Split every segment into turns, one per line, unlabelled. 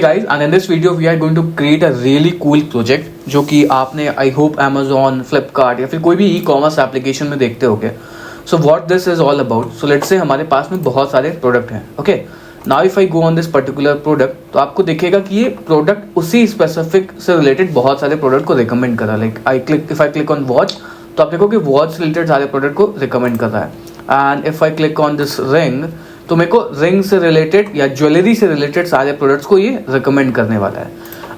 Guys, and in this video we are going to create a really cool project जो कि आपने I hope Amazon, Flipkart या फिर कोई भी ई कॉमर्स एप्लीकेशन में देखते होगे. So what this is all about. So let's say हमारे पास में बहुत सारे प्रोडक्ट हैं. Okay, now if I go on this particular product तो आपको दिखेगा कि ये प्रोडक्ट उसी स्पेसिफिक से रिलेटेड बहुत सारे प्रोडक्ट को रिकमेंड कर रहा है. Like if I click on watch तो आप देखो कि वॉच से रिलेटेड सारे प्रोडक्ट को रिकमेंड कर रहा है. And if I click on this ring तो मेरे को रिंग से रिलेटेड या ज्वेलरी से रिलेटेड सारे प्रोडक्ट्स को ये रिकमेंड करने वाला है.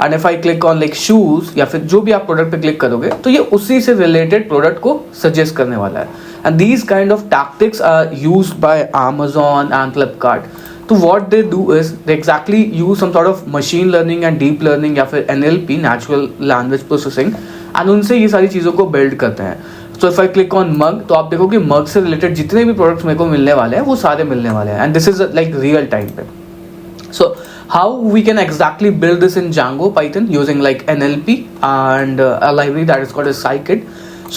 And if I click on like shoes या फिर जो भी आप प्रोडक्ट पे क्लिक करोगे तो ये उसी से रिलेटेड प्रोडक्ट को सजेस्ट करने वाला है. And these kind of tactics are used by Amazon and Flipkart. तो what they do is they exactly use some sort of machine learning and deep learning या फिर NLP, natural language processing, and उनसे ये सारी चीज़ों को build करते हैं. So if I click on mug तो आप देखो कि मग से रिलेटेड जितने भी प्रोडक्ट्स मेरे को मिलने वाले हैं वो सारे मिलने वाले हैं. And this is like real time पे. सो how we can exactly build this in Django Python using like NLP and a library that is called as Scikit.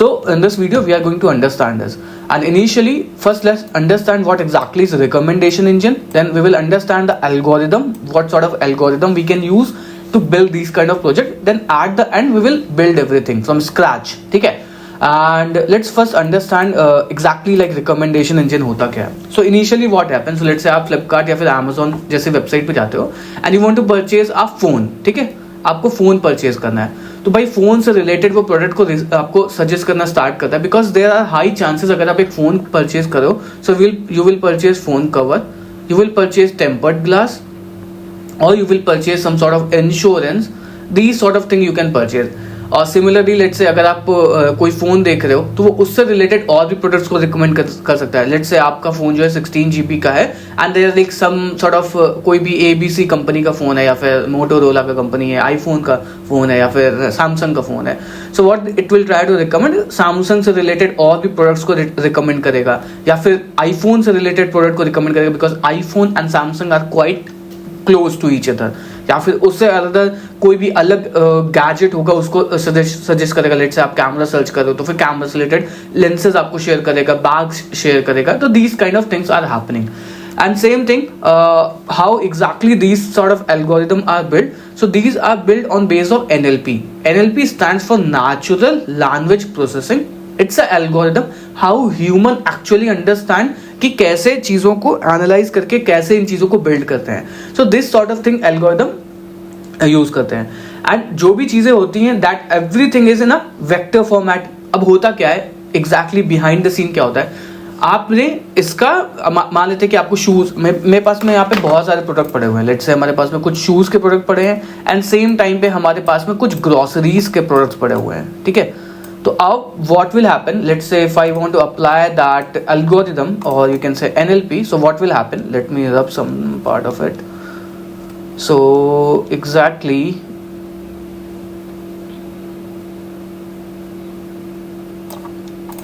So in this video we are going to understand this, and initially first let's understand what exactly is a recommendation engine. Then we will understand the algorithm, what sort of algorithm we can use to build these kind of project. Then at the end we will build everything from scratch. ठीक है. And let's first understand exactly like recommendation engine होता क्या है. So initially what happens, so let's say आप Flipkart या फिर Amazon जैसे website पे जाते हो and you want to purchase a phone. ठीक है, आपको फोन परचेज करना है तो भाई फोन से रिलेटेड वो प्रोडक्ट को आपको सजेस्ट करना स्टार्ट करता है. Because there are high chances अगर आप एक फोन परचेज करो so you will purchase phone cover, you will purchase tempered glass, और you will purchase some sort of insurance. These sort of thing you can purchase. और similarly let's say अगर आप कोई phone देख रहे हो तो वो उससे रिलेटेड और भी प्रोडक्ट्स को रिकमेंड कर सकता है. लेट्स से आपका फ़ोन जो है 16 GB का है and there like some sort of कोई भी ABC कंपनी का फ़ोन है या फिर मोटोरोला का कंपनी है, आईफोन का फ़ोन है या फिर सैमसंग का फ़ोन है. So what it will try to recommend Samsung से रिलेटेड और भी प्रोडक्ट्स को रिकमेंड करेगा या फिर आईफोन से रिलेटेड प्रोडक्ट को रिकमेंड करेगा because iPhone and Samsung are quite close to each other. या फिर उससे अदर कोई भी अलग गैजेट होगा उसको सजेस्ट करेगा. लेट्स से आप कैमरा सर्च करो तो फिर कैमरा से रिलेटेड लेंसेज आपको शेयर करेगा, बैग्स शेयर करेगा. तो these kind of things are happening. And same thing, how exactly these sort of algorithm are built. So these are built on base of NLP. NLP stands for Natural Language Processing. It's a algorithm how human actually understand कि कैसे चीज़ों को analyse करके कैसे इन चीज़ों को build करते हैं. So this sort of thing algorithm use करते हैं. एंड जो भी चीज़ें होती हैं that everything is in a vector format. अब होता क्या है एग्जैक्टली बिहाइंड द सीन क्या होता है, आपने इसका मान लेते हैं कि आपको शूज, मेरे पास में यहाँ पे बहुत सारे प्रोडक्ट पड़े हुए हैं. लेट्स से हमारे पास में कुछ शूज के प्रोडक्ट पड़े हैं एंड सेम टाइम पे हमारे पास में कुछ ग्रोसरीज के प्रोडक्ट्स पड़े हुए हैं. ठीक है, तो अब what will happen, let's say if I want to apply that algorithm or you can say NLP, so what will happen, let me rub some part of it. So exactly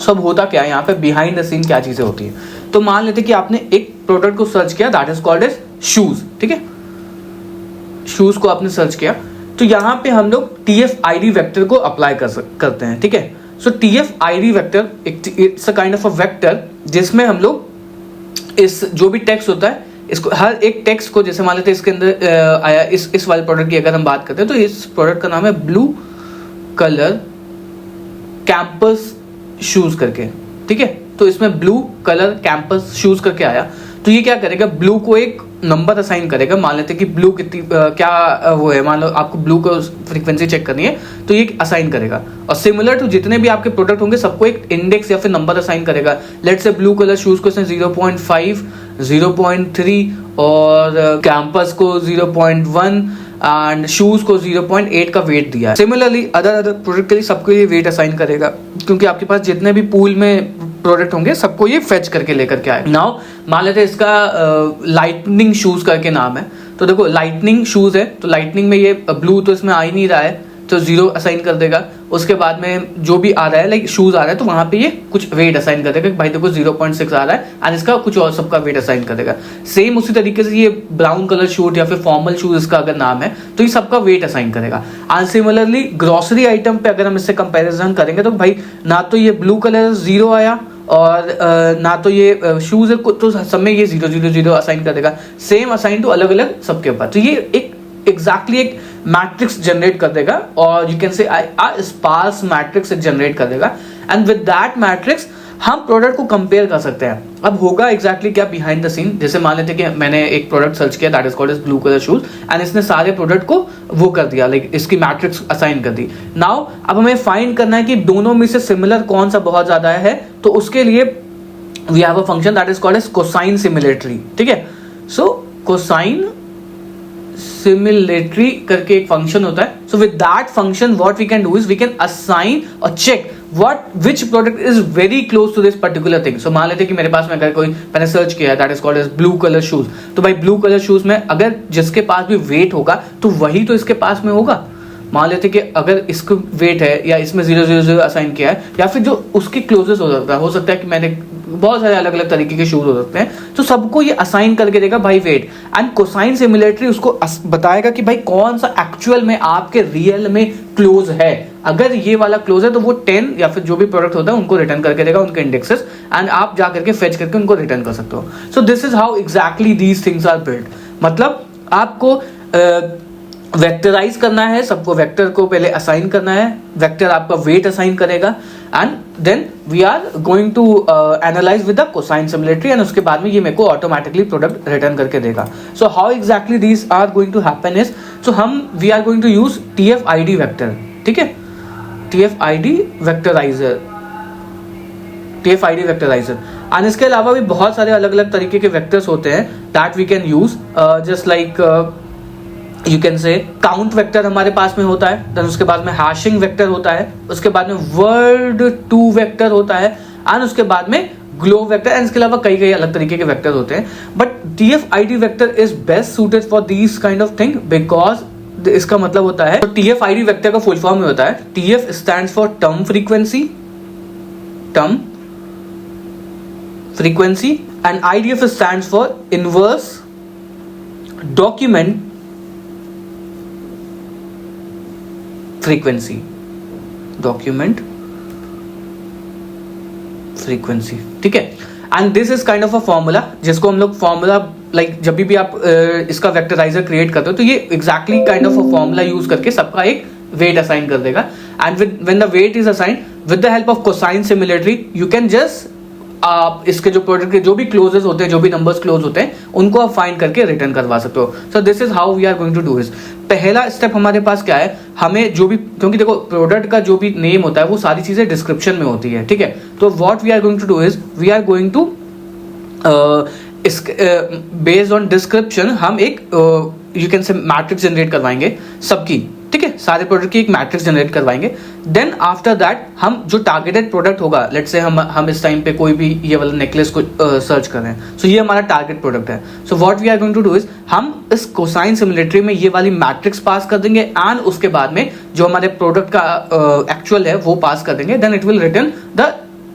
सब होता क्या है यहाँ पे बिहाइंड द सीन क्या चीजें होती है. तो मान लेते कि आपने एक प्रोडक्ट को सर्च किया that is called as shoes. ठीक है, शूज को आपने सर्च किया तो यहाँ पे हम लोग TF-ID वेक्टर को अप्लाई करते हैं. ठीक है, सो TF-ID vector it's a kind of a vector जिसमें हम लोग इस जो भी टेक्स्ट होता है इसको हर एक टेक्स्ट को, जैसे मान लेते हैं इसके अंदर आया इस वाले प्रोडक्ट की अगर हम बात करते हैं तो इस प्रोडक्ट का नाम है ब्लू कलर कैंपस शूज करके. ठीक है, तो इसमें ब्लू कलर कैंपस शूज करके आया तो ये क्या करेगा, ब्लू को एक नंबर असाइन करेगा. मान लेते हैं कि ब्लू कितनी क्या वो है, मान लो आपको ब्लू को फ्रीक्वेंसी चेक करनी है तो ये असाइन करेगा. और सिमिलर टू जितने भी आपके प्रोडक्ट होंगे सबको एक इंडेक्स या फिर नंबर असाइन करेगा. Let's say blue colour shoes को इसने 0.5, 0.3 और कैंपस को 0.1 एंड शूज को 0.8 का वेट दिया है. सिमिलरली अदर प्रोडक्ट के लिए सबको ये वेट असाइन करेगा क्योंकि आपके पास जितने भी पूल में प्रोडक्ट होंगे सबको ये फेच करके लेकर के आए. नाउ मान लेते हैं इसका लाइटनिंग शूज करके नाम है. तो देखो लाइटनिंग शूज है तो लाइटनिंग में ये ब्लू तो इसमें आ ही नहीं रहा है तो 0 असाइन कर देगा. उसके बाद में जो भी आ रहा है लाइक शूज आ रहा है तो वहां पे ये कुछ वेट असाइन कर देगा. भाई देखो 0.6 आ रहा है एंड इसका कुछ और सबका वेट असाइन कर देगा. सेम उसी तरीके से ये ब्राउन कलर शूट या फिर फॉर्मल शूज इसका अगर नाम है तो ये सबका वेट असाइन करेगा. एंड सिमिलरली ग्रोसरी आइटम पे अगर हम इससे कंपेरिजन करेंगे तो भाई ना तो ये ब्लू कलर 0 आया और ना तो ये शूज है तो सब में ये 0 0 0 असाइन कर देगा. सेम असाइन तो अलग अलग सबके ऊपर. तो ये एक एग्जैक्टली एक मैट्रिक्स जनरेट कर देगा, और you can say sparse matrix generate कर देगा, एंड विद दैट मैट्रिक्स हम प्रोडक्ट को कंपेयर कर सकते हैं. अब होगा एग्जैक्टली क्या बिहाइंड द सीन, जैसे मान लेते कि मैंने एक प्रोडक्ट सर्च किया that is called as blue colour shoes, and इसने सारे प्रोडक्ट को वो कर दिया, लाइक इसकी मैट्रिक्स असाइन कर दी. नाउ अब हमें फाइंड करना है कि दोनों में से सिमिलर कौन सा बहुत ज्यादा है, तो उसके लिए we have a function that is called as cosine similarity. ठीक है, सो कोसाइन सिमिलेटरी करके एक फंक्शन होता है. So with that function what we can do is we can assign और check which product is very close to this particular thing. So मान लेते कि मेरे पास में अगर कोई मैंने सर्च किया that is called as blue color shoes, तो भाई blue color shoes में अगर जिसके पास भी वेट होगा तो वही तो इसके पास में होगा. मान लेते कि अगर इसको वेट है या इसमें 000 असाइन किया है, या फिर जो उसके क्लोजेस्ट हो सकता है कि मैंने बहुत सारे अलग अलग तरीके के शूज हो सकते हैं, तो सबको ये असाइन करके देगा भाई वेट, एंड कोसाइन सिमिलेटरी उसको बताएगा कि भाई कौन सा एक्चुअल में आपके रियल में क्लोज है. अगर ये वाला क्लोज है तो वो 10 या फिर जो भी प्रोडक्ट होता है उनको रिटर्न करके देगा, उनके इंडेक्सेस, एंड आप जा करके फेच करके उनको रिटर्न कर सकते हो. So this is how exactly these things are build. मतलब आपको वेक्टराइज करना है, सबको वेक्टर को पहले असाइन करना है, वेक्टर आपका वेट असाइन करेगा, and then we are going to analyse with the cosine similarity, and उसके बाद में ये मेरे को ऑटोमेटिकली प्रोडक्ट रिटर्न करके देगा. So how exactly these are going to happen is, so we are going to use TF-ID vector. ठीक है, TF-ID वेक्टराइजर, TF-ID वेक्टराइजर. एंड इसके अलावा भी बहुत सारे अलग अलग तरीके के वेक्टर्स होते हैं that we can use, just like you can say count vector हमारे पास में होता है, देन उसके बाद में हैशिंग वेक्टर होता है, उसके बाद में वर्ड टू वेक्टर होता है, एंड उसके बाद में ग्लो वेक्टर, एंड इसके अलावा कई अलग तरीके के वेक्टर होते हैं. But TF-ID vector is best suited for these kind of thing, because इसका मतलब होता है, तो TF-ID वेक्टर का फुल फॉर्म में होता है TF stands for term frequency, and IDF stands for inverse document frequency, ठीक है. And this is kind of a formula जिसको हम लोग फॉर्मूला लाइक जब भी आप इसका वेक्टराइजर क्रिएट करते हो तो ये exactly kind of a formula use करके सबका एक वेट असाइन कर देगा. And when the weight is assign with the help of cosine similarity you can just आप इसके जो प्रोडक्ट के जो भी क्लोजेस होते हैं, जो भी नंबर्स क्लोज होते हैं, उनको आप फाइंड करके रिटर्न करवा सकते हो. So this is how we are going to do this. पहला स्टेप हमारे पास क्या है, हमें जो भी, क्योंकि देखो प्रोडक्ट का जो भी नेम होता है वो सारी चीजें डिस्क्रिप्शन में होती है. ठीक है, तो what we are going to do is we are going to based on description हम एक you can say matrix generate करवाएंगे सबकी. ठीक है, सारे प्रोडक्ट की एक मैट्रिक्स जनरेट करवाएंगे. देन आफ्टर दैट हम जो टारगेटेड प्रोडक्ट होगा, लेट्स से हम इस टाइम पे कोई भी ये वाला नेकलेस को सर्च कर रहे हैं, सो ये हमारा टारगेट प्रोडक्ट है. So what we are going to do is हम इस कोसाइन सिमिलेटरी में ये वाली मैट्रिक्स पास कर देंगे, एंड उसके बाद में जो हमारे प्रोडक्ट का एक्चुअल है वो पास कर देंगे. Then it will return the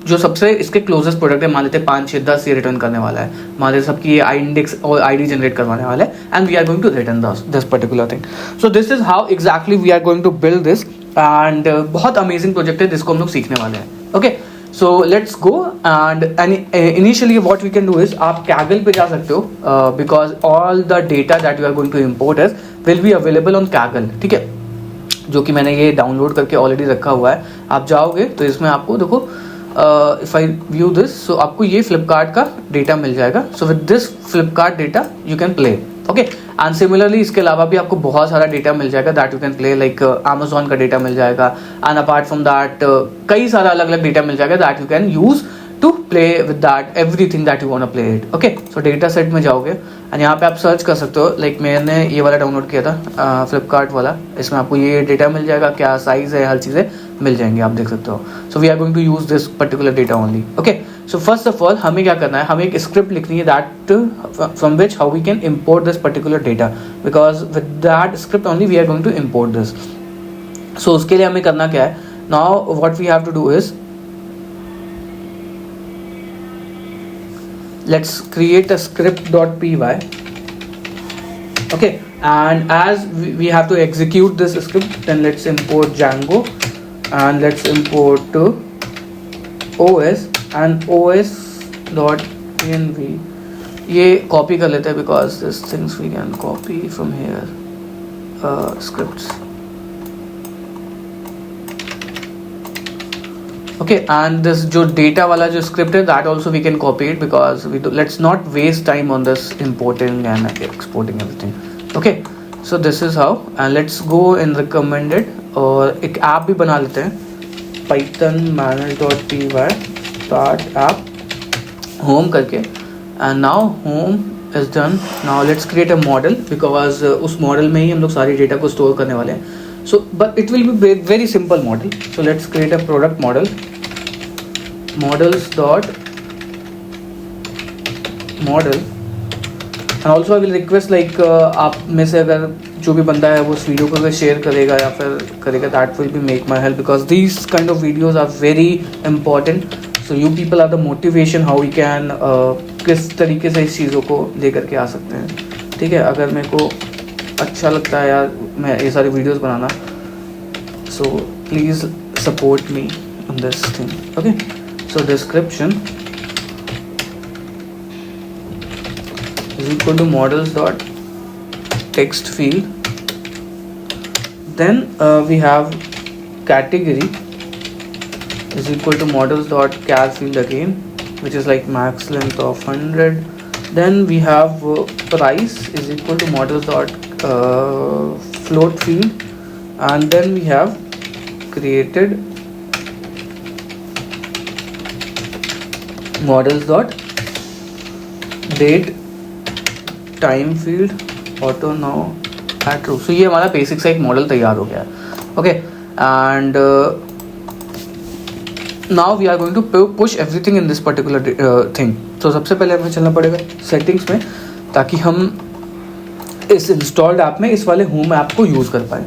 जो सबसे इसके क्लोजेस्ट प्रोडक्ट है, मान लेते 5, 6, 10 ये रिटर्न करने वाला है, मान लेते सबकी ये इंडेक्स और ID जनरेट करवाने वाला है, and we are going to return this particular thing. So this is how exactly we are going to build this, and बहुत अमेजिंग प्रोजेक्ट है जिसको हम लोग सीखने वाले हैं. Okay, so let's go. And initially what we can do is आप Kaggle पे जा सकते हो, because all the data that you are going to import is will be available on Kaggle. ठीक है, जो कि मैंने ये डाउनलोड करके ऑलरेडी रखा हुआ है. आप जाओगे तो इसमें आपको देखो इफ आई व्यू दिस, सो आपको ये फ्लिपकार्ट का डेटा मिल जाएगा. So with this Flipkart data you can play. Okay, and similarly इसके अलावा भी आपको बहुत सारा डेटा मिल जाएगा that you can play, like Amazon का डेटा मिल जाएगा, एंड अपार्ट फ्रॉम दैट कई सारा अलग अलग डेटा मिल जाएगा that you can use to play with that everything that you want to play it. Okay, so data set में जाओगे एंड यहाँ पे आप सर्च कर सकते हो. लाइक मैंने ये वाला डाउनलोड किया था फ्लिपकार्ट वाला, इसमें आपको ये डेटा मिल जाएगा, क्या साइज है, हर चीज़ें मिल जाएंगे, आप देख सकते हो. So we are going to use this particular data only. Okay, so first of all हमें क्या करना है, हमें एक स्क्रिप्ट लिखनी है that from which how we can import this particular data, because with that script only we are going to import this. So उसके लिए हमें करना क्या है, now what we have to do is let's create a script.py. okay, and as we have to execute this script, then let's import Django and let's import os and os.env. ये copy कर लेते हैं because these things we can copy from here. scripts. Okay, and this जो data वाला जो script है, that also we can copy it because let's not waste time on this importing and exporting everything. Okay, so this is how, and let's go in recommended और एक app भी बना लेते हैं, python manage.py start app home करके, and now home is done. Now let's create a model because उस model में ही हम लोग सारी data को store करने वाले हैं. So but it will be very simple model. So let's create a product model, models dot model, and also I will request like आप में से अगर जो भी बंदा है वो इस वीडियो को अगर शेयर करेगा या फिर करेगा, that will be make my help because these kind of videos are very important. So you people are the motivation how we can किस तरीके से इस चीज़ों को लेकर के आ सकते हैं. ठीक है, अगर मेरे को अच्छा लगता है यार मैं ये सारी videos banana, so please support me on this thing. Okay, so description is equal to models dot text field, then we have category is equal to models dot char field again, which is like max length of 100. Then we have price is equal to models dot float field, and then we have created models dot date time field auto now at true. So ये हमारा basic सा एक model तैयार हो गया है. Okay, and now we are going to push everything in this particular thing. तो सबसे पहले हमें चलना पड़ेगा सेटिंग्स में ताकि हम इस इंस्टॉल्ड ऐप में इस वाले होम ऐप को यूज़ कर पाए.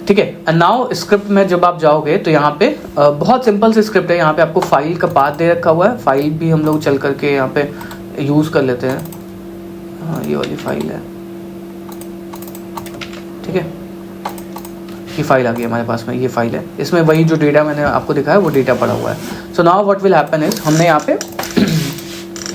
ठीक है, एंड नाउ स्क्रिप्ट में जब आप जाओगे तो यहाँ पे बहुत सिंपल सी स्क्रिप्ट है. यहाँ पे आपको फाइल का पाथ दे रखा हुआ है, फाइल भी हम लोग चल करके यहाँ पे यूज़ कर लेते हैं. हाँ, ये वाली फाइल है. ठीक है, ये फाइल आ गई हमारे पास में, ये फाइल है. इसमें वही जो डेटा मैंने आपको दिखाया वो डेटा पड़ा हुआ है. So now what will happen is, हमने यहाँ पे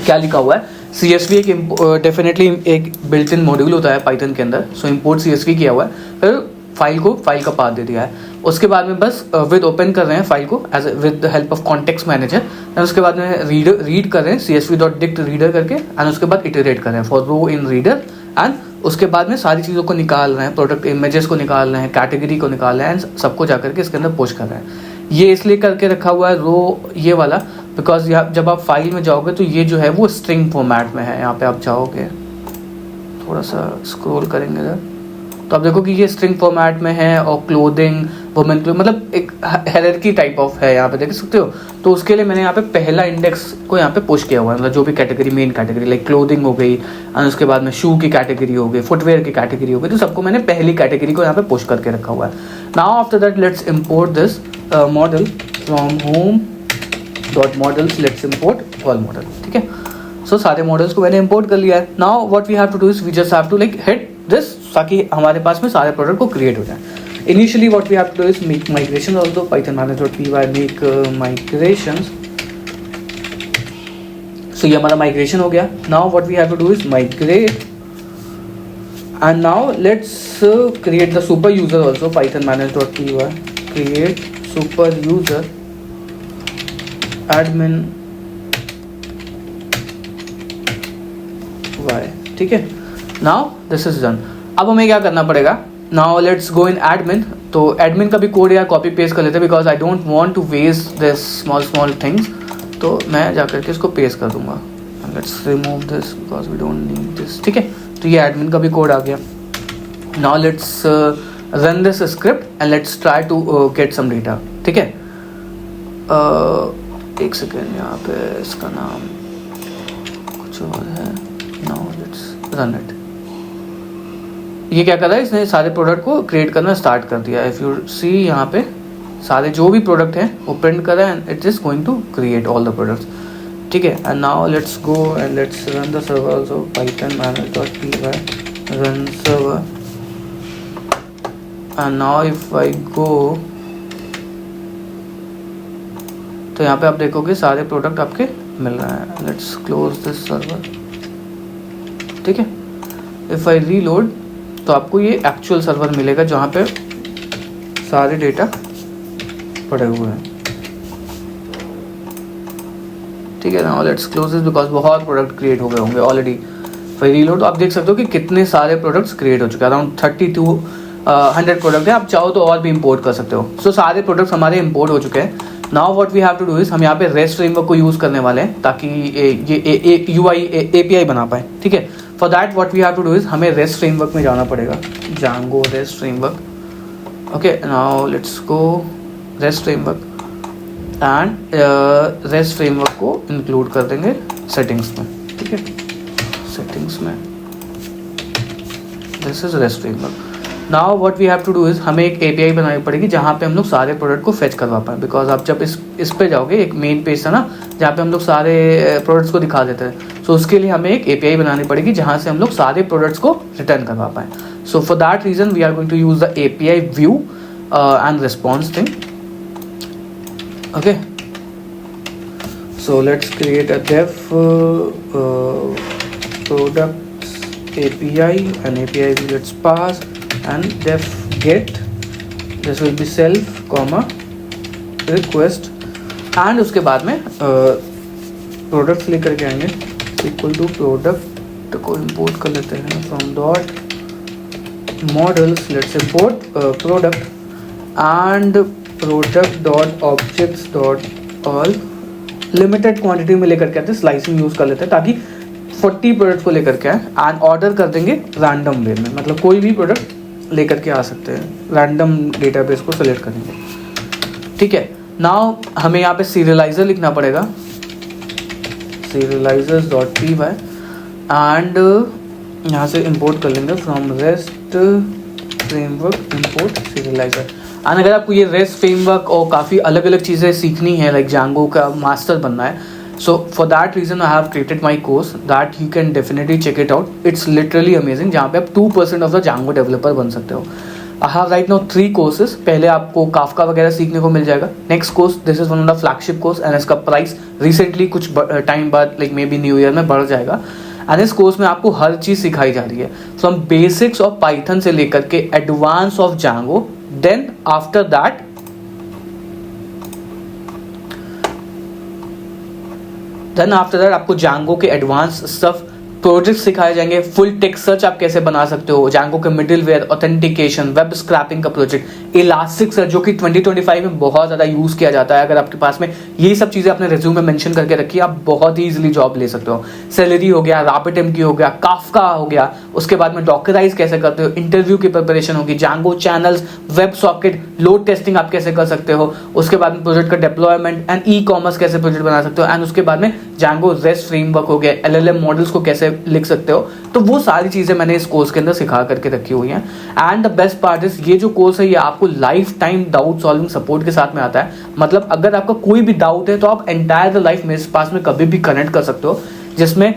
क्या लिखा हुआ है, CSV एक डेफिनेटली एक बिल्ट इन मॉड्यूल होता है पाइथन के अंदर. सो इम्पोर्ट CSV किया हुआ है, फिर फाइल का पाथ दे दिया है. उसके बाद में बस विद ओपन कर रहे हैं फाइल को as with the help of context manager, and उसके बाद में रीड कर रहे हैं CSV.dict रीडर करके, एंड उसके बाद इटरेट कर रहे हैं for row in reader, and उसके बाद में सारी चीज़ों को निकाल रहे हैं, प्रोडक्ट इमेजेस को निकाल रहे हैं, कैटेगरी को निकाल रहे हैं, एंड सबको जा करके इसके अंदर पुश कर रहे हैं. ये इसलिए करके रखा हुआ है रो ये वाला बिकॉज जब आप फाइल में जाओगे तो ये जो है वो स्ट्रिंग फॉर्मेट में है. यहाँ पे आप जाओगे, थोड़ा सा स्क्रॉल करेंगे इधर तो आप देखो कि ये स्ट्रिंग फॉर्मेट में है, और क्लोथिंग वुमेन मतलब एक हायरार्की टाइप ऑफ है, यहाँ पे देख सकते हो. तो उसके लिए मैंने यहाँ पे पहला इंडेक्स को यहाँ पे पुश किया हुआ है, मतलब जो भी category main category like clothing हो गई, और उसके बाद में शू की कैटेगरी हो गई, फुटवेयर की कैटेगरी हो गई, तो सबको मैंने पहली कैटेगरी को यहाँ पे पुश करके रखा हुआ है. Now after that let's import this model from home dot models, let's import all model. ठीक है, सो सारे मॉडल्स को मैंने इम्पोर्ट कर लिया है. Now what we have to do is we just have to like hit this ताकि हमारे पास में सारे प्रोडक्ट को क्रिएट हो जाए. Initially what we have to do is make migration also, Python manage.py make migrations. So ये हमारा माइग्रेशन हो गया. Now what we have to do is migrate, and now let's create the super user also. Python manage.py create super user admin y. ठीक है, now this is done. अब हमें क्या करना पड़ेगा, now let's go in admin. तो admin का भी कोड यार कॉपी पेस्ट कर लेते हैं because I don't want to waste this small things. तो मैं जाकर के इसको पेस्ट कर दूंगा. Let's remove this because we don't need this. ठीक है, तो ये एडमिन का भी कोड आ गया. Now let's run this script and let's try to get some data. ठीक है, एक सेकेंड, यहाँ पे इसका नाम कुछ और है. Now let's run it. ये क्या कर रहा है, इसने सारे प्रोडक्ट को क्रिएट करना स्टार्ट कर दिया. इफ़ यू सी यहाँ पे सारे जो भी प्रोडक्ट हैं वो प्रिंट कर रहा है and it is going to create all the products. ठीक है, and now let's go and let's run the server also. Python manage.py run server, and now if I go तो यहाँ पे आप देखोगे सारे प्रोडक्ट आपके मिल रहे हैं. Let's close this server. ठीक है, इफ आई रीलोड तो आपको ये एक्चुअल सर्वर मिलेगा जहाँ पे सारे डेटा पड़े हुए हैं। ठीक है ना, लेट्स क्लोज दिस बिकॉज बहुत प्रोडक्ट क्रिएट हो गए होंगे ऑलरेडी। फिर रीलोड, तो आप देख सकते हो कि कितने सारे प्रोडक्ट्स क्रिएट हो चुके हैं, अराउंड 100 प्रोडक्ट है। आप चाहो तो और भी इंपोर्ट कर सकते हो। सो सारे प्रोडक्ट्स हमारे इंपोर्ट हो चुके हैं। Now what we have to do is, हम यहाँ पे रेस्ट फ्रेमवर्क को यूज करने वाले हैं ताकि ये यूआई एपीआई बना पाए। ठीक है, for that what we have to do is, हमें रेस्ट फ्रेमवर्क में जाना पड़ेगा, Django rest framework. Okay, now let's go rest framework and rest framework को इंक्लूड कर देंगे सेटिंग्स में। ठीक है, सेटिंग्स में this is rest framework. Now what we have to do is, हमें एक एपीआई बनानी पड़ेगी जहाँ पे हम लोग सारे प्रोडक्ट को फेच करवा पाए। बिकॉज आप जब इस पे जाओगे, एक मेन पेज था ना जहाँ पे हम लोग सारे प्रोडक्ट्स को दिखा देते हैं, सो उसके लिए हमें एक एपीआई बनानी पड़ेगी जहाँ से हम लोग सारे प्रोडक्ट्स को रिटर्न करवा पाए। So for that reason we are going to use the API view and response thing. Okay, so let's create a dev products API, and API let's pass and def get, this will be self comma request, and उसके बाद में products लेकर के आएंगे equal to product को import कर लेते हैं from dot models, let's import product and product dot objects dot all. Limited quantity में लेकर के आते हैं, स्लाइसिंग यूज कर लेते हैं ताकि 40 प्रोडक्ट को लेकर के आए एंड ऑर्डर कर देंगे रैंडम वे में, मतलब कोई भी प्रोडक्ट लेकर के आ सकते हैं, रैंडम डेटाबेस को सेलेक्ट करेंगे। ठीक है, नाउ हमें यहाँ पे सीरियलाइजर लिखना पड़ेगा, serializers डॉट py एंड यहाँ से इंपोर्ट कर लेंगे from rest framework import serialiser. And अगर आपको ये रेस्ट फ्रेमवर्क और काफ़ी अलग अलग चीज़ें सीखनी है, लाइक जांगो का मास्टर बनना है, so for that reason I have created my course that you can definitely check it out. It's literally amazing, जहाँ पे आप 2% ऑफ द जांगो डेवलपर बन सकते हो। I have right now 3 courses. पहले आपको काफका वगैरह सीखने को मिल जाएगा। Next course, this is one of the flagship course and इसका प्राइस रिसेंटली कुछ टाइम बाद like may be new year में बढ़ जाएगा। एंड इस कोर्स में आपको हर चीज़ सिखाई जा रही है, फ्रॉम बेसिक्स ऑफ पाइथन से लेकर के advance of Django. Then after that आपको जांगो के एडवांस स्टफ प्रोजेक्ट सिखाए जाएंगे, फुल टेक्स्ट सर्च आप कैसे बना सकते हो, जांगो के मिडिलवेयर, ऑथेंटिकेशन, वेब स्क्रैपिंग का प्रोजेक्ट, इलास्टिक सर्च जो कि 2025 में बहुत ज़्यादा यूज़ किया जाता है। अगर आपके पास में ये सब चीज़ें अपने रिज्यूम में मेंशन करके रखिए, आप बहुत ही इजीली जॉब ले सकते हो। सैलरी हो गया, RabbitMQ हो गया, काफका हो गया, उसके बाद में डॉकराइज कैसे करते हो, इंटरव्यू की प्रिपरेशन होगी, Django channels, web socket, load testing आप कैसे कर सकते हो, उसके बाद में प्रोजेक्ट का डिप्लॉयमेंट एंड ई-कॉमर्स कैसे प्रोजेक्ट बना सकते हो, एंड उसके बाद में जांगो रेस्ट फ्रेमवर्क हो गया, LLM मॉडल्स को कैसे लिख सकते हो। तो वो सारी चीजें मैंने इस कोर्स के अंदर सिखा करके रखी हुई हैं। And the best part is, ये जो कोर्स है ये आपको life time doubt solving support के साथ में आता है। मतलब अगर आपका कोई भी डाउट है तो आप एंटायर लाइफ मेरे पास में कभी भी कनेक्ट कर सकते हो, जिसमें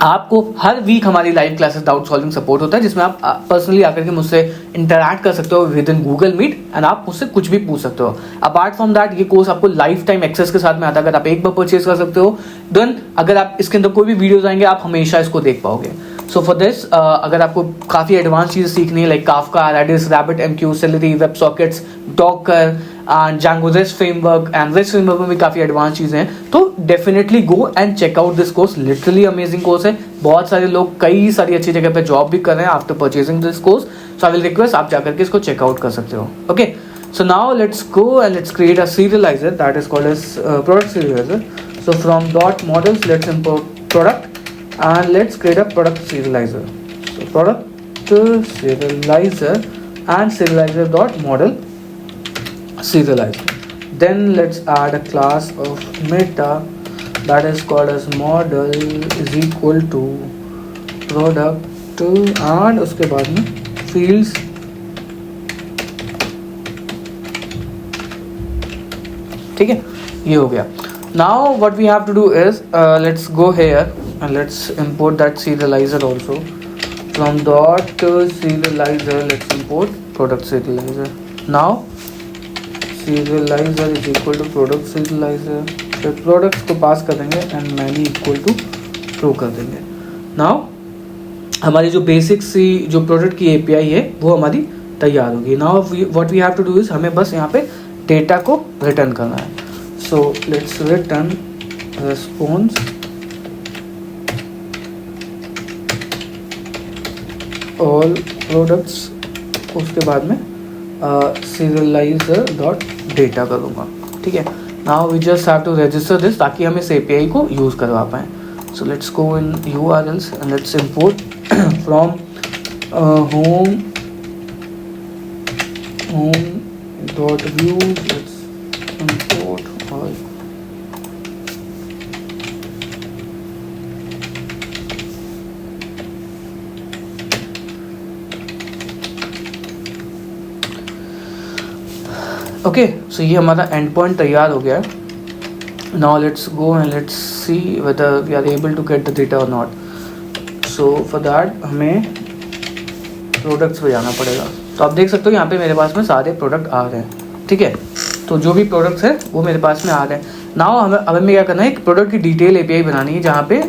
आपको हर वीक हमारी live classes doubt solving support होता है, जिसमें आप पर्सनली आकर के मुझसे इंटरैक्ट कर सकते हो with in Google Meet and आप मुझसे कुछ भी पूछ सकते हो। अपार्ट फ्रॉम दैट ये कोर्स आपको लाइफ टाइम एक्सेस के साथ में आता है। अगर आप एक बार परचेज कर सकते हो, देन अगर आप इसके अंदर कोई भी वीडियोस आएंगे आप हमेशा इसको देख पाओगे। सो फॉर दिस अगर आपको काफ़ी एडवांस चीज़ें सीखनी है like Kafka, Redis, RabbitMQ, Celery, web sockets, Docker and Django rest framework, and rest framework में भी काफ़ी एडवांस चीज़ें हैं, तो definitely go and check out this course. Literally amazing course है। बहुत सारे लोग कई सारी अच्छी जगह पे जॉब भी कर रहे हैं after purchasing this course. So I will request आप जाकर के इसको चेकआउट कर सकते हो। Okay, so now let's go and let's create a serializer that is called as product serializer. So from dot models let's import product and let's create a product serializer. So product serializer and serializer dot model serializer. Then let's add a class of meta that is called as model is equal to product and उसके बाद में fields ठीक है, ये हो गया। Now what we have to do is let's go here and let's import that serializer also from dot serializer. Let's import product serializer. Now serializer is equal to product serializer, फिर products को pass कर देंगे and many equal to true कर देंगे। Now हमारी जो basic सी जो product की एपीआई है वो हमारी तैयार होगी. Now what we have to do is हमें बस यहाँ पे डेटा को रिटर्न करना है. So let's return response all products, उसके बाद में serializer डॉट डेटा करूँगा. ठीक है. Now we just have to register this ताकि हम इस एपीआई को यूज़ करवा पाएँ. So let's go in URLs and let's import from home.view. let's import all. Okay, so ये हमारा एंड पॉइंट तैयार हो गया है. Now let's go and let's see whether we are able to get the data और not. So for that हमें products पे जाना पड़ेगा. तो आप देख सकते हो यहाँ पे मेरे पास में सारे प्रोडक्ट आ रहे हैं. ठीक है. तो जो भी प्रोडक्ट्स है वो मेरे पास में आ रहे हैं. नाउ हमें क्या करना है, एक प्रोडक्ट की डिटेल एपीआई बनानी है जहाँ पे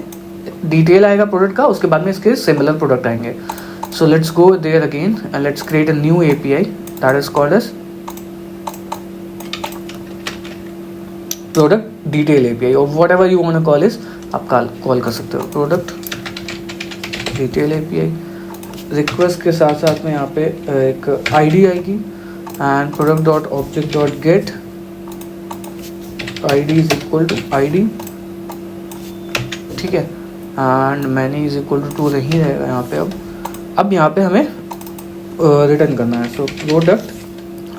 डिटेल आएगा प्रोडक्ट का, उसके बाद में इसके सिमिलर प्रोडक्ट आएंगे. So let's go there again and let's create a new API that is called as product detail API और whatever you want to call is आप कॉल कर सकते हो प्रोडक्ट डिटेल एपीआई. रिक्वेस्ट के साथ साथ में यहाँ पे एक आईडी आएगी and product dot object dot get ID is equal to ID. ठीक है. And many is equal to नहीं रहेगा यहाँ पे. अब यहाँ पे हमें रिटर्न करना है. सो प्रोडक्ट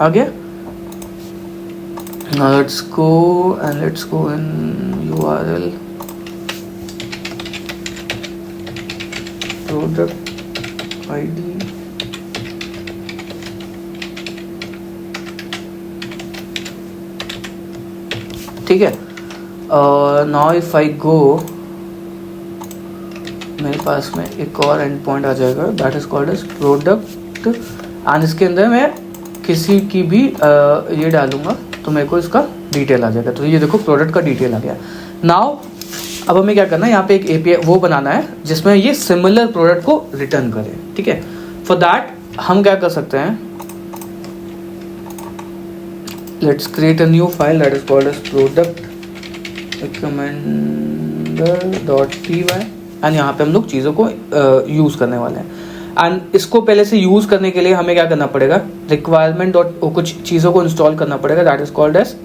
आ गया. Now let's go in URL product ID ठीक है. now if I go मेरे पास में एक और एंड पॉइंट आ जाएगा that is called as product and इसके अंदर मैं किसी की भी ये डालूंगा तो मेरे को इसका डिटेल आ जाएगा. तो ये देखो प्रोडक्ट का डिटेल आ गया. नाउ अब हमें क्या करना है, यहाँ पे एक एपीआई वो बनाना है जिसमें ये सिमिलर प्रोडक्ट को रिटर्न करे. ठीक है. फॉर दैट हम क्या कर सकते हैं, let's create a new file that is called as product recommender.py and यहाँ पे हम लोग चीज़ों को यूज़ करने वाले हैं. एंड इसको पहले से यूज़ करने के लिए हमें क्या करना पड़ेगा, रिक्वायरमेंट डॉट कुछ चीज़ों को इंस्टॉल करना पड़ेगा that is called as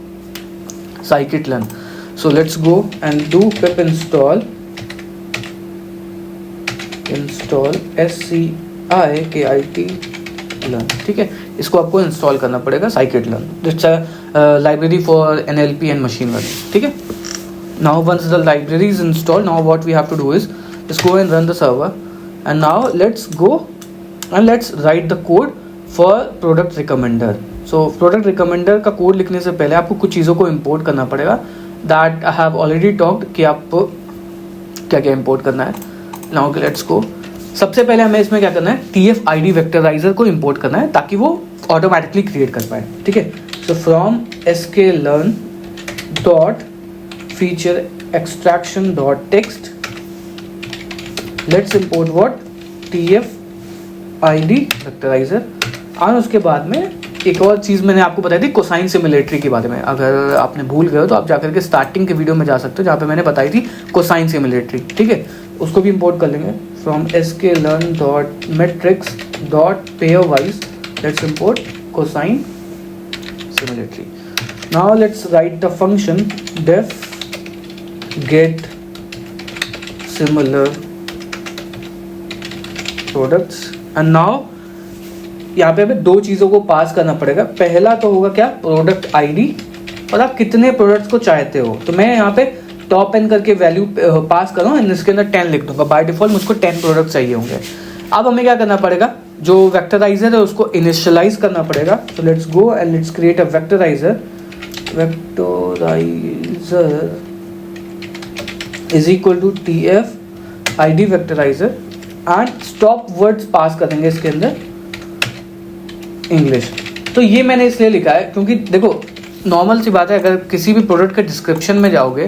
scikit-learn. So let's go and do pip install scikit-learn. ठीक है. इसको आपको इंस्टॉल करना पड़ेगा scikit-learn. It's a library for NLP and machine learning. ठीक है. Now once the library is installed, now what we have to do is just go and run the server and now let's go and let's write the code for product recommender. So product recommender का code लिखने से पहले आपको कुछ चीज़ों को import करना पड़ेगा that I have already talked कि आपको क्या क्या इंपोर्ट करना है. Now let's go. सबसे पहले हमें इसमें क्या करना है, TF-ID वेक्टराइजर को इंपोर्ट करना है ताकि वो ऑटोमेटिकली क्रिएट कर पाए. ठीक है. So from sklearn dot feature extraction dot text let's import what TF-ID वेक्टराइजर. और उसके बाद में एक और चीज़ मैंने आपको बताई थी कोसाइन सिमुलेटरी के बारे में. अगर आपने भूल गए हो तो आप जाकर के स्टार्टिंग के वीडियो में जा सकते हो जहाँ पे मैंने बताई थी कोसाइन सिमुलेटरी. ठीक है. उसको भी इंपोर्ट कर लेंगे from sklearn.metrics.pairwise let's import cosine similarity. Now let's write the function def get similar products and now यहाँ पे हमें दो चीज़ों को पास करना पड़ेगा. पहला तो होगा क्या, प्रोडक्ट आईडी और आप कितने प्रोडक्ट्स को चाहते हो. तो मैं यहाँ पे टॉप एन करके वैल्यू पास कर रहा हूँ एंड इसके अंदर 10 लिख दूंगा. बाय डिफॉल्ट मुझको 10 प्रोडक्ट चाहिए होंगे. अब हमें क्या करना पड़ेगा, जो वेक्टराइजर है उसको इनिशियलाइज करना पड़ेगा. So let's go and let's create a vectorizer. Vectorizer is equal to TF-ID vectorizer and stop words pass करेंगे इसके अंदर इंग्लिश. तो ये मैंने इसलिए लिखा है क्योंकि देखो नॉर्मल सी बात है, अगर किसी भी प्रोडक्ट के डिस्क्रिप्शन में जाओगे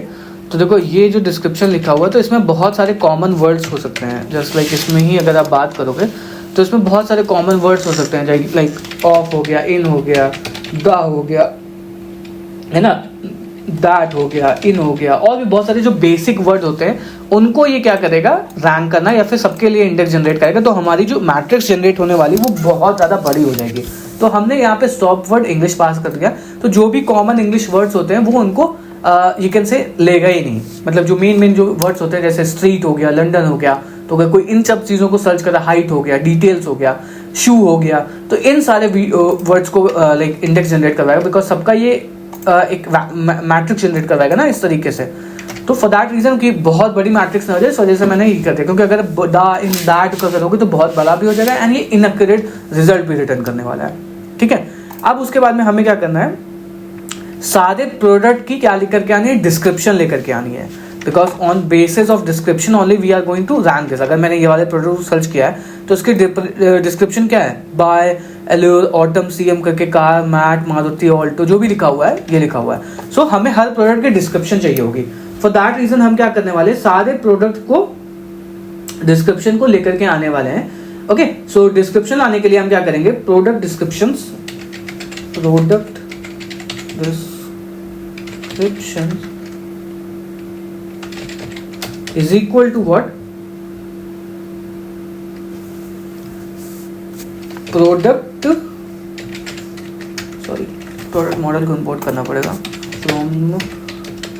तो देखो ये जो डिस्क्रिप्शन लिखा हुआ है तो इसमें बहुत सारे कॉमन वर्ड्स हो सकते हैं, जस्ट लाइक इसमें ही अगर आप बात करोगे तो इसमें बहुत सारे कॉमन वर्ड्स हो सकते हैं, लाइक ऑफ हो गया, इन हो गया, दा हो गया, है ना, दैट हो गया, इन हो गया, और भी बहुत सारे जो बेसिक वर्ड होते हैं उनको ये क्या करेगा, रैंक करना या फिर सबके लिए इंडेक्स जनरेट करेगा। तो हमारी जो मैट्रिक्स जनरेट होने वाली वो बहुत ज़्यादा बड़ी हो जाएगी। तो हमने यहाँ पे स्टॉप वर्ड इंग्लिश पास कर दिया, तो जो भी कॉमन इंग्लिश वर्ड्स होते हैं वो उनको यू कैन से लेगा ही नहीं। मतलब जो मेन जो वर्ड्स होते हैं जैसे स्ट्रीट हो गया, लंदन हो गया, तो अगर कोई इन सब चीज़ों को सर्च करा, हाइट हो गया, डिटेल्स हो गया, शू हो गया, तो इन सारे वर्ड्स को लाइक इंडेक्स जनरेट करवाएगा, बिकॉज सबका ये एक मैट्रिक्स जनरेट करवाएगा ना इस तरीके से। तो फॉर दैट रीजन कि बहुत बड़ी मैट्रिक्स ना हो जाए, इस वजह से मैंने ये कर दिया, क्योंकि अगर दा इन दैट का करोगे तो बहुत बड़ा भी हो जाएगा एंड ये इनएक्यूरेट रिजल्ट भी रिटर्न करने वाला है। ठीक है, अब उसके बाद में हमें क्या करना है, सारे प्रोडक्ट की क्या लेकर के आनी है, डिस्क्रिप्शन लेकर के आनी है, because on basis of description only we are going to rank this. अगर मैंने ये वाले प्रोडक्ट को सर्च किया है तो उसकी डिस्क्रिप्शन क्या है, बाय, एल्योर, ऑटम, सीएम करके, कार, मैट, मारुति, ऑल्टो, जो भी लिखा हुआ है ये लिखा हुआ है। सो हमें हर प्रोडक्ट की डिस्क्रिप्शन चाहिए होगी। फॉर दैट रीजन हम क्या करने वाले, सारे प्रोडक्ट को डिस्क्रिप्शन को लेकर के आने वाले हैं। ओके, सो डिस्क्रिप्शन लाने के लिए हम क्या करेंगे, product description is equal to what, product model को इंपोर्ट करना पड़ेगा, from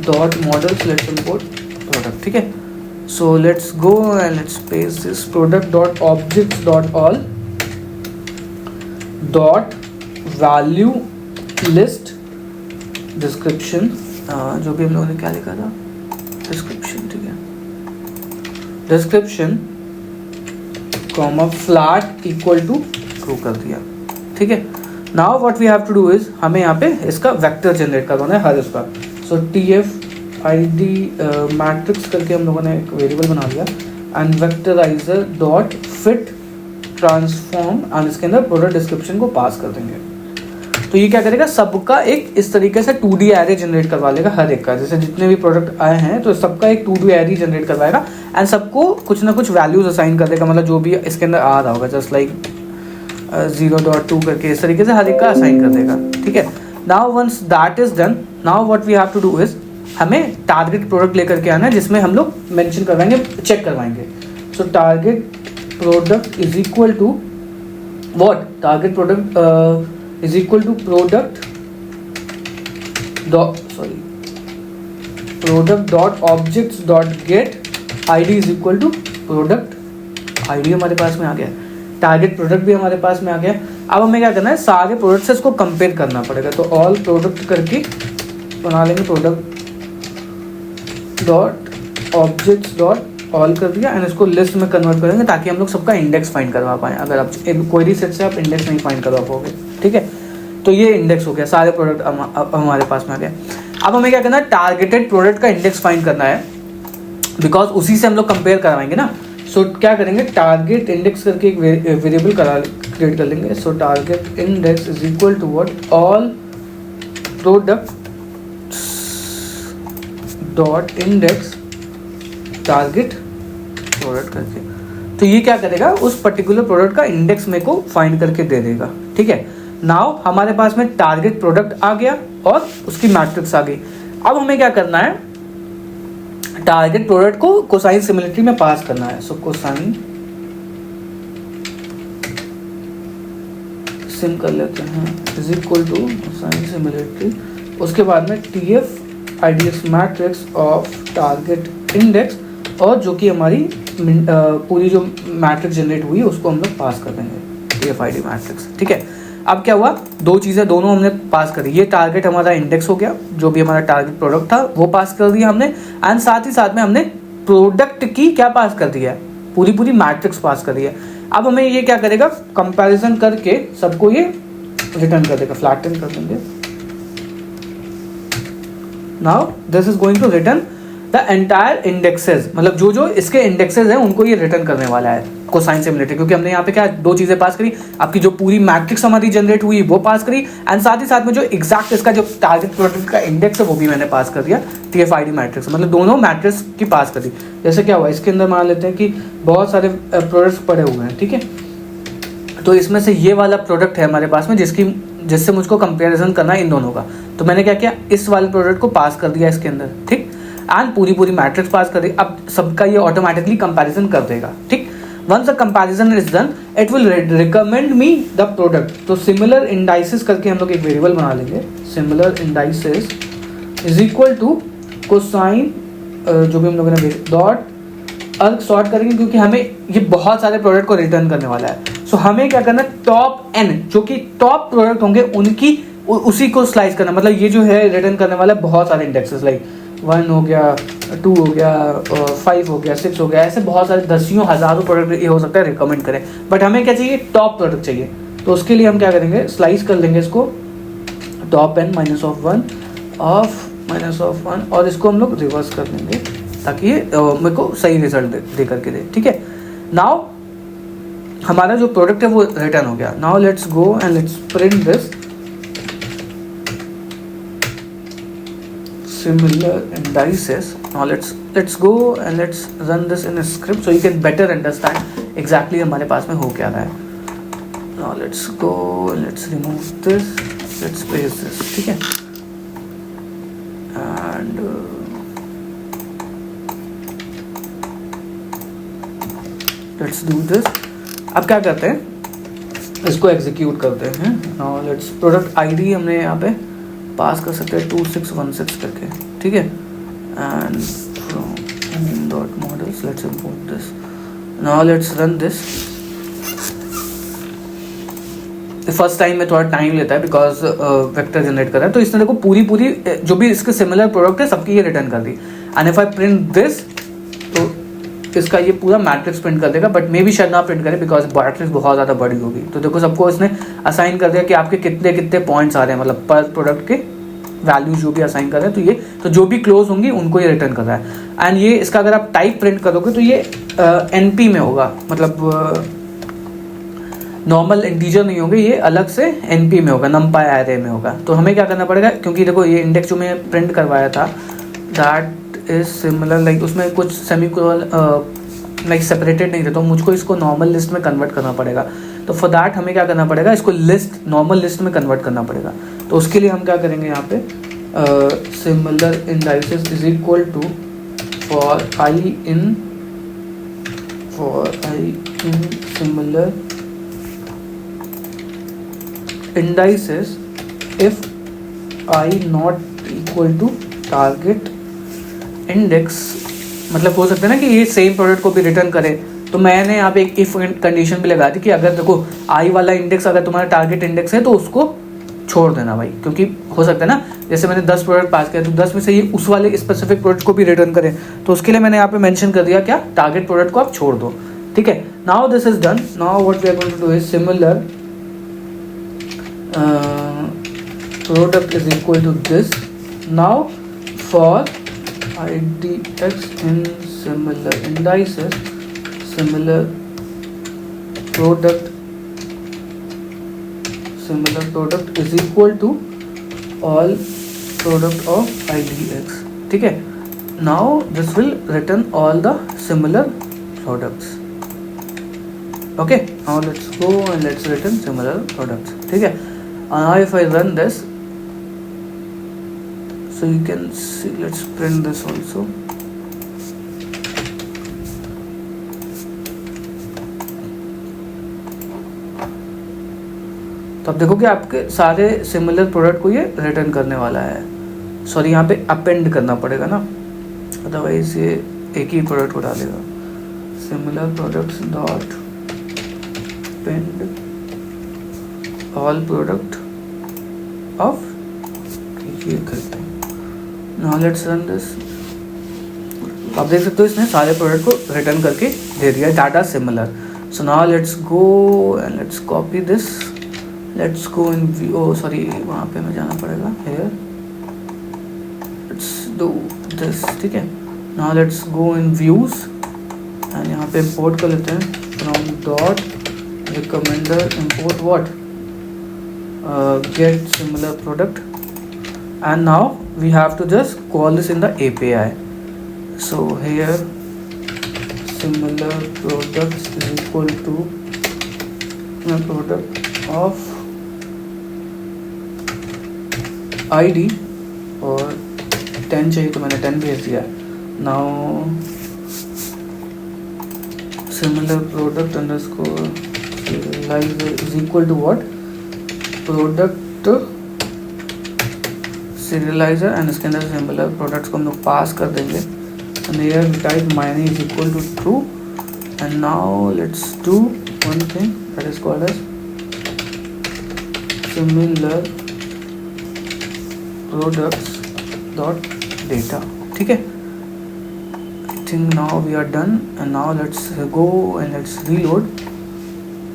dot model let's import product. ठीक है, so let's go and let's paste this product dot objects dot all dot value list description, जो भी हम लोगों ने क्या लिखा था, डिस्क्रिप्शन। ठीक है, description comma flat equal to true कर दिया। ठीक है, now what we have to do is, हमें यहाँ पे इसका वेक्टर जनरेट करवाना है हर इसका। सो tf id मैट्रिक्स करके हम लोगों ने एक वेरिएबल बना लिया and vectorizer dot fit transform and इसके अंदर प्रोडक्ट डिस्क्रिप्शन को पास कर देंगे। तो ये क्या करेगा, सबका एक इस तरीके से 2D एरे जनरेट करवा लेगा हर एक का, जैसे जितने भी प्रोडक्ट आए हैं तो सबका एक 2D एरे जनरेट करवाएगा एंड सबको कुछ ना कुछ वैल्यूज असाइन कर देगा, मतलब जो भी इसके अंदर आ रहा होगा, जस्ट लाइक 0.2 करके इस तरीके से हर एक का असाइन कर देगा। ठीक है, now once that is done, now what we have to do is, हमें टारगेट प्रोडक्ट लेकर के आना है जिसमें हम लोग मेंशन करवाएंगे, चेक करवाएंगे। So target product is equal to what, target product is equal to product dot objects dot get id is equal to product id हमारे पास में आ गया, टारगेट प्रोडक्ट भी हमारे पास में आ गया। अब हमें क्या करना है, सारे प्रोडक्ट से इसको कंपेयर करना पड़ेगा। तो ऑल प्रोडक्ट करके बना लेंगे product dot objects dot all कर दिया एंड इसको लिस्ट में कन्वर्ट करेंगे ताकि हम लोग सबका इंडेक्स फाइंड करवा पाएँ। अगर आप क्वेरी सेट से आप इंडेक्स नहीं फाइंड करवा पाओगे। ठीक है, तो ये इंडेक्स हो गया, सारे प्रोडक्ट अब हमारे पास में आ गए। अब हमें क्या करना है, टारगेटेड प्रोडक्ट का इंडेक्स फाइंड करना है, बिकॉज उसी से हम लोग कंपेयर करवाएंगे ना। सो क्या करेंगे, टारगेट इंडेक्स करके एक वेरिएबल क्रिएट कर लेंगे। So target index is equal to what, all product dot index target product करके। तो ये क्या करेगा, उस पर्टिकुलर प्रोडक्ट का इंडेक्स मेरे को फाइंड करके दे देगा। ठीक है, नाउ हमारे पास में टारगेट प्रोडक्ट आ गया और उसकी मैट्रिक्स आ गई। अब हमें क्या करना है, टारगेट प्रोडक्ट को कोसाइन सिमिलरिटी में पास करना है। सो कोसाइन सिम कर लेते हैं is equal to cosine similarity, उसके बाद में tf idx matrix of target index, और जो कि हमारी पूरी जो मैट्रिक्स जनरेट हुई है उसको हम लोग पास कर देंगे tf id मैट्रिक्स। ठीक है, अब क्या हुआ, दो चीज़ें दोनों हमने पास करी। ये टारगेट हमारा इंडेक्स हो गया, जो भी हमारा टारगेट प्रोडक्ट था वो पास कर दिया हमने, एंड साथ ही साथ में हमने प्रोडक्ट की क्या पास कर दिया है, पूरी मैट्रिक्स पास कर दिया। अब हमें ये क्या करेगा, कंपैरिजन करके सबको ये रिटर्न कर देगा, फ्लैटन कर देंगे। Now this is going to return the entire indexes, मतलब जो जो इसके इंडेक्सेस हैं उनको ये रिटर्न करने वाला है। कोसाइन सिमिलरिटी, क्योंकि हमने यहाँ पे क्या दो चीजें पास करी, आपकी जो पूरी मैट्रिक्स हमारी जनरेट हुई वो पास करी, एंड साथ ही साथ में जो एग्जैक्ट इसका जो टारगेट प्रोडक्ट का इंडेक्स है वो भी मैंने पास कर दिया TF-ID मैट्रिक्स, मतलब दोनों मैट्रिक्स की पास कर दी। जैसे क्या हुआ, इसके अंदर मान लेते हैं कि बहुत सारे प्रोडक्ट्स पड़े हुए हैं, ठीक है, तो इसमें से ये वाला प्रोडक्ट है हमारे पास में जिससे मुझको कंपेरिजन करना है इन दोनों का, तो मैंने क्या किया, इस वाले प्रोडक्ट को पास कर दिया इसके अंदर, ठीक, एंड पूरी मैट्रिक्स पास कर दी। अब सबका ये ऑटोमेटिकली कंपैरिजन कर देगा, ठीक। Once the comparison is done it will recommend me the product. तो सिमिलर इंडाइसेस करके हम लोग एक वेरिएबल बना लेंगे, similar indices is equal to cosine जो भी हम लोगों ने डॉट अर्ग सॉर्ट करेंगे, क्योंकि हमें ये बहुत सारे प्रोडक्ट को रिटर्न करने वाला है। सो हमें क्या करना है, टॉप n जो कि टॉप प्रोडक्ट होंगे उनकी उसी को स्लाइस करना, मतलब ये जो है रिटर्न करने वाला है बहुत सारे इंडेक्सेस, लाइक 1 हो गया, 2 हो गया, 5 हो गया, 6 हो गया, ऐसे बहुत सारे दसियों हजारों प्रोडक्ट ये हो सकता है रिकमेंड करें, बट हमें क्या चाहिए, टॉप प्रोडक्ट चाहिए। तो उसके लिए हम क्या करेंगे, स्लाइस कर लेंगे इसको टॉप n माइनस ऑफ 1 और इसको हम लोग रिवर्स कर देंगे ताकि ये मेरे को सही रिजल्ट दे करके दे, ठीक है। नाउ हमारा जो प्रोडक्ट है वो रिटर्न हो गया। Now let's go and let's print this similar indices. Now let's go and let's run this in a script so you can better understand exactly हमारे पास में हो क्या रहा है। Now let's go and let's remove this, let's paste this, ठीक है, and let's do this। अब क्या करते हैं, इसको एग्जीक्यूट करते हैं। Now let's प्रोडक्ट ID हमने यहाँ पे पास कर सकते हैं 2616 करके, ठीक है, and from dot models let's import this. Now let's run this. First time में थोड़ा टाइम लेता है बिकॉज वेक्टर जनरेट कर रहा है, तो इसने देखो पूरी जो भी इसके सिमिलर प्रोडक्ट है सबकी ये रिटर्न कर दी, and if I print this तो इसका ये पूरा मैट्रिक्स प्रिंट कर देगा, बट मे भी शायद ना प्रिंट करे बिकॉज मैट्रिक्स बहुत ज़्यादा बड़ी होगी। तो देखो सबको इसने असाइन कर दिया कि आपके कितने कितने पॉइंट्स आ रहे हैं, मतलब पर प्रोडक्ट के वैल्यूज जो भी असाइन कर रहे हैं, तो ये तो जो भी क्लोज होंगी उनको ये रिटर्न कर रहा है। एंड ये इसका अगर आप टाइप प्रिंट करोगे तो ये NP में होगा, मतलब नॉर्मल इंटीजर नहीं होंगे, ये अलग से NP में होगा, नमपाई एरे में होगा। तो हमें क्या करना पड़ेगा, क्योंकि देखो ये इंडेक्स जो मैं प्रिंट करवाया था दैट इज सिमिलर, लाइक उसमें कुछ सेमीकोलन लाइक सेपरेटेड नहीं थे, तो मुझको इसको नॉर्मल लिस्ट में कन्वर्ट करना पड़ेगा। तो फॉर दैट हमें क्या करना पड़ेगा, इसको लिस्ट नॉर्मल लिस्ट में कन्वर्ट करना पड़ेगा। तो उसके लिए हम क्या करेंगे, यहाँ पे similar indices is equal to for i in similar indices if i not equal to target index, मतलब हो सकता है ना कि ये सेम प्रोडक्ट को भी रिटर्न करे। तो मैंने यहाँ पे एक इफ कंडीशन भी लगा दी कि अगर देखो आई वाला इंडेक्स अगर तुम्हारा टारगेट इंडेक्स है तो उसको छोड़ देना भाई, क्योंकि हो सकता है ना जैसे मैंने 10 प्रोडक्ट पास किया तो 10 में से ये उस वाले स्पेसिफिक प्रोडक्ट को भी रिटर्न करें, तो उसके लिए मैंने यहाँ पे मेंशन कर दिया क्या, टारगेट प्रोडक्ट को आप छोड़ दो, ठीक है। Now this is done. Now what we are going to do is similar product is equal to this. Now for IDX in similar indices, similar product is equal to all product of IDX, ठीक है। Now this will return all the similar products, okay। Now let's go and let's return similar products, ठीक है। Now if I run this, so you can see, let's print this also। तो अब देखो कि आपके सारे सिमिलर प्रोडक्ट को ये रिटर्न करने वाला है। सॉरी यहाँ पे अपेंड करना पड़ेगा ना, अदरवाइज ये एक ही प्रोडक्ट को डालेगा। Similar products dot append all product of, ये करते हैं। Now let's run this। आप देख सकते हो इसने सारे प्रोडक्ट को रिटर्न करके दे दिया, data similar. So now let's go and let's copy this, let's go in view, sorry वहाँ पे हमें जाना पड़ेगा, हियर लेट्स डू दिस, ठीक है। Now let's go in views and यहाँ पे इंपोर्ट कर लेते हैं from dot recommender import what get similar product, and now we have to just call this in the API. So here similar products is equal to product of ID और 10 चाहिए तो मैंने 10 भेज दिया. Now similar product underscore serializer is equal to what product serializer, and इसके अंदर similar products को हम लोग पास कर देंगे. And here we type mine is equal to true. And now let's do one thing that is called as similar products dot data. ठीक है, I think now we are done. And now let's go and let's reload.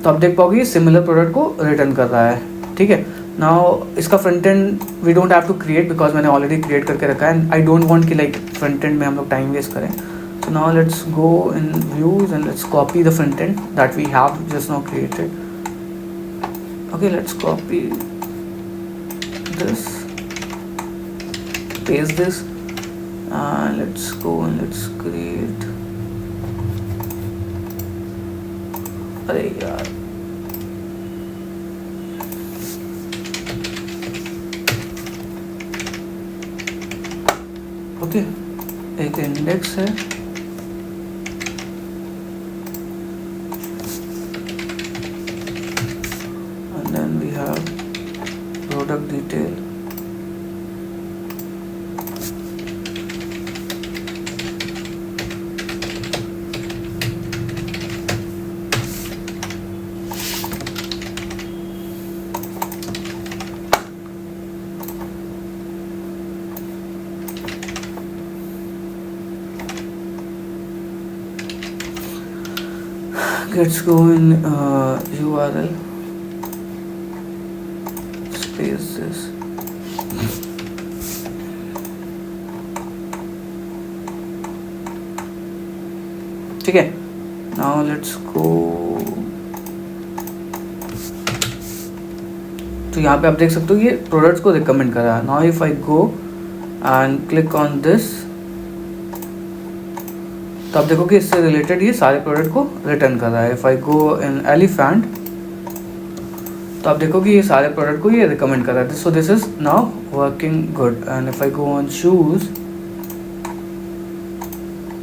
तो आप देख पाओगे similar product को return कर रहा है. ठीक है, नाउ इसका front end we don't have to create because मैंने ऑलरेडी क्रिएट करके रखा है, एंड आई डोंट वांट कि लाइक फ्रंट एंड में हम लोग टाइम वेस्ट करें. So now let's go in views and let's copy the front end that we have just now created. Okay, let's copy this, paste this, and let's go and let's create. अरे यार, okay, एक index है, and then we have product detail. Let's go in URL space this. ठीक है, now let's go. तो यहाँ पे आप देख सकते हो ये प्रोडक्ट्स को रिकमेंड कर रहा है. Now if I go and click on this, तो आप देखो कि इससे रिलेटेड ये सारे प्रोडक्ट को रिटर्न कर रहा है. If I go in elephant, तो आप देखो कि ये सारे प्रोडक्ट को ये रिकमेंड कर रहा है. So this is now working good. And if I go on shoes,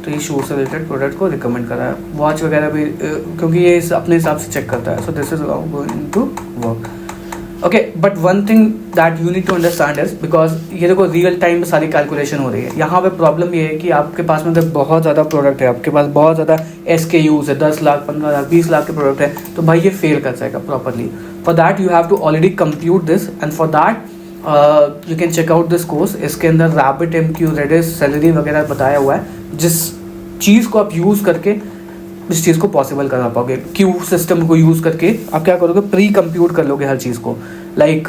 तो ये शूज से रिलेटेड प्रोडक्ट को रिकमेंड कर रहा है. वॉच वगैरह भी क्योंकि ये अपने हिसाब से चेक करता है. So this is going to work. Okay, but one thing that you need to understand is because ये देखो रियल टाइम में सारी कैलकुलेशन हो रही है. यहाँ पे प्रॉब्लम ये है कि आपके पास में बहुत ज़्यादा प्रोडक्ट है, आपके पास बहुत ज़्यादा SKUs है, 10 लाख 15 लाख 20 लाख के प्रोडक्ट है, तो भाई ये फेल कर जाएगा properly. For that you have to already compute this, and for that you can check out this course. इसके अंदर RabbitMQ, Redis, Celery वगैरह बताया हुआ है, जिस चीज़ को आप यूज़ करके इस चीज़ को पॉसिबल करा पाओगे. क्यू सिस्टम को यूज़ करके आप क्या करोगे, प्री कंप्यूट कर लोगे हर चीज़ को. लाइक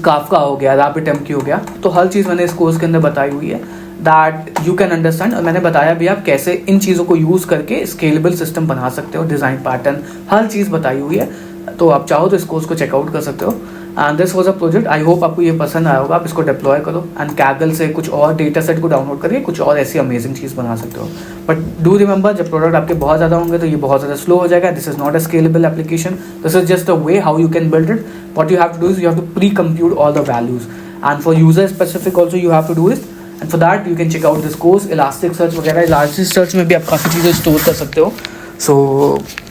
काफका हो गया, RabbitMQ हो गया, तो हर चीज़ मैंने इस कोर्स के अंदर बताई हुई है दैट यू कैन अंडरस्टैंड. और मैंने बताया भी आप कैसे इन चीज़ों को यूज़ करके स्केलेबल सिस्टम बना सकते हो, डिज़ाइन पैटर्न हर चीज़ बताई हुई है. तो आप चाहो तो इस कोर्स को चेकआउट कर सकते हो. And this was a project. I hope आपको ये पसंद आया होगा. आप इसको डिप्लॉय करो एंड Kaggle से कुछ और डेटा सेट को डाउनलोड करके कुछ और ऐसी अमेजिंग चीज़ बना सकते हो. बट डू रिमेंबर, जब प्रोडक्ट आपके बहुत ज़्यादा होंगे तो ये बहुत ज़्यादा स्लो हो जाएगा. This is not a scalable application. This is just a way how you can build it. What you have to do is you have to pre compute all the values, and for user specific also you have to do it. And for that you can check out this course. Elastic search वगैरह, elastic search में भी आप काफ़ी चीज़ें store कर सकते हो. सो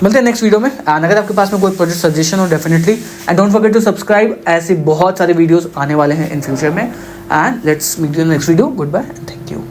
मिलते हैं नेक्स्ट वीडियो में. एंड अगर आपके पास में कोई प्रोजेक्ट सजेशन हो definitely, and don't forget to subscribe. ऐसे बहुत सारे वीडियोस आने वाले हैं इन फ्यूचर में. And let's meet you in next video. Good bye and thank you.